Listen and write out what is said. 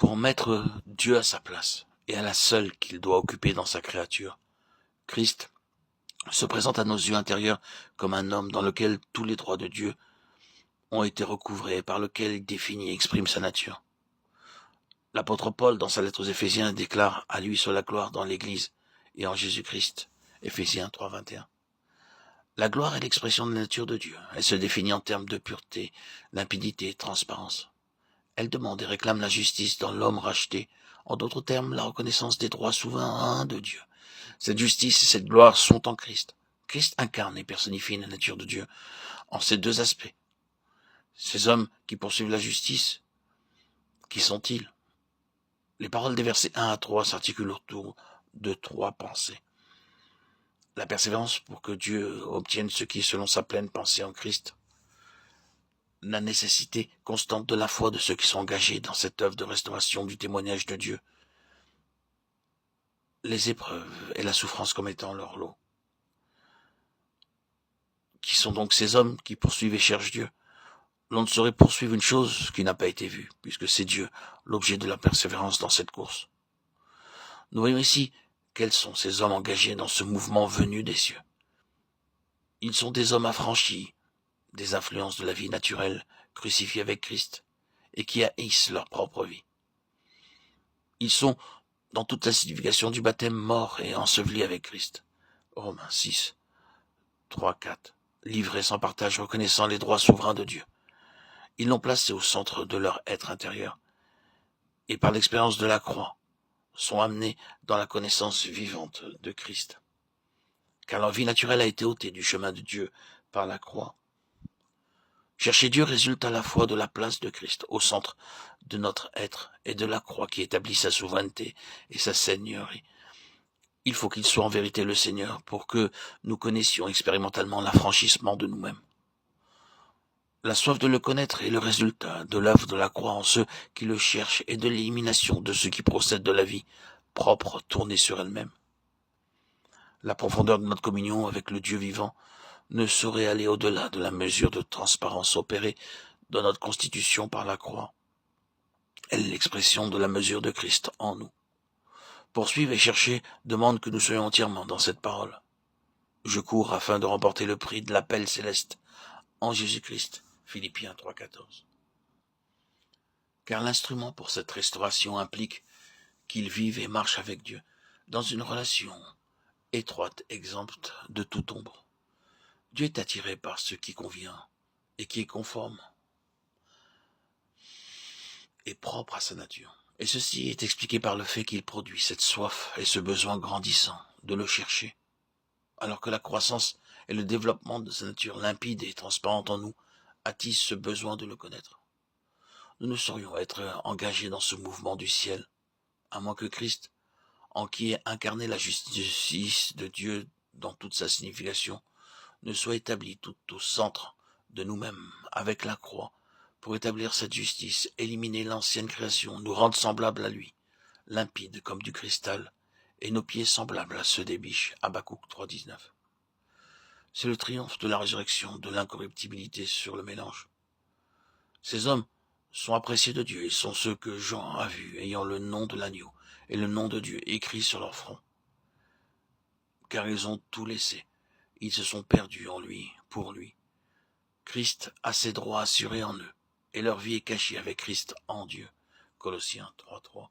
pour mettre Dieu à sa place et à la seule qu'il doit occuper dans sa créature. Christ se présente à nos yeux intérieurs comme un homme dans lequel tous les droits de Dieu ont été recouvrés et par lequel il définit et exprime sa nature. L'apôtre Paul, dans sa lettre aux Éphésiens, déclare à lui soit la gloire dans l'Église et en Jésus-Christ. Éphésiens 3, 21. La gloire est l'expression de la nature de Dieu. Elle se définit en termes de pureté, limpidité et transparence. Elle demande et réclame la justice dans l'homme racheté, en d'autres termes, la reconnaissance des droits souverains de Dieu. Cette justice et cette gloire sont en Christ. Christ incarne et personnifie la nature de Dieu en ces deux aspects. Ces hommes qui poursuivent la justice, qui sont-ils? Les paroles des versets 1 à 3 s'articulent autour de trois pensées. La persévérance pour que Dieu obtienne ce qui est selon sa pleine pensée en Christ. La nécessité constante de la foi de ceux qui sont engagés dans cette œuvre de restauration du témoignage de Dieu. Les épreuves et la souffrance comme étant leur lot. Qui sont donc ces hommes qui poursuivent et cherchent Dieu? L'on ne saurait poursuivre une chose qui n'a pas été vue, puisque c'est Dieu, l'objet de la persévérance dans cette course. Nous voyons ici quels sont ces hommes engagés dans ce mouvement venu des cieux. Ils sont des hommes affranchis des influences de la vie naturelle, crucifiés avec Christ, et qui haïssent leur propre vie. Ils sont, dans toute la signification du baptême, morts et ensevelis avec Christ. Romains 6, 3, 4. Livrés sans partage, reconnaissant les droits souverains de Dieu. Ils l'ont placé au centre de leur être intérieur, et par l'expérience de la croix, sont amenés dans la connaissance vivante de Christ. Car leur vie naturelle a été ôtée du chemin de Dieu par la croix. Chercher Dieu résulte à la fois de la place de Christ au centre de notre être et de la croix qui établit sa souveraineté et sa seigneurie. Il faut qu'il soit en vérité le Seigneur pour que nous connaissions expérimentalement l'affranchissement de nous-mêmes. La soif de le connaître est le résultat de l'œuvre de la croix en ceux qui le cherchent et de l'élimination de ceux qui procèdent de la vie propre tournée sur elle-même. La profondeur de notre communion avec le Dieu vivant ne saurait aller au-delà de la mesure de transparence opérée dans notre constitution par la croix. Elle est l'expression de la mesure de Christ en nous. Poursuivre et chercher demande que nous soyons entièrement dans cette parole. Je cours afin de remporter le prix de l'appel céleste en Jésus-Christ. Philippiens 3, 14. Car l'instrument pour cette restauration implique qu'il vive et marche avec Dieu dans une relation étroite, exempte de toute ombre. Dieu est attiré par ce qui convient et qui est conforme et propre à sa nature. Et ceci est expliqué par le fait qu'il produit cette soif et ce besoin grandissant de le chercher, alors que la croissance et le développement de sa nature limpide et transparente en nous attisent ce besoin de le connaître. Nous ne saurions être engagés dans ce mouvement du ciel, à moins que Christ, en qui est incarnée la justice de Dieu dans toute sa signification, ne soit établi tout au centre de nous-mêmes avec la croix, pour établir cette justice, éliminer l'ancienne création, nous rendre semblables à lui, limpides comme du cristal, et nos pieds semblables à ceux des biches. Habakkuk 3,19. C'est le triomphe de la résurrection, de l'incorruptibilité sur le mélange. Ces hommes sont appréciés de Dieu, ils sont ceux que Jean a vus, ayant le nom de l'agneau et le nom de Dieu écrit sur leur front. Car ils ont tout laissé, ils se sont perdus en lui, pour lui. Christ a ses droits assurés en eux, et leur vie est cachée avec Christ en Dieu. Colossiens 3.3.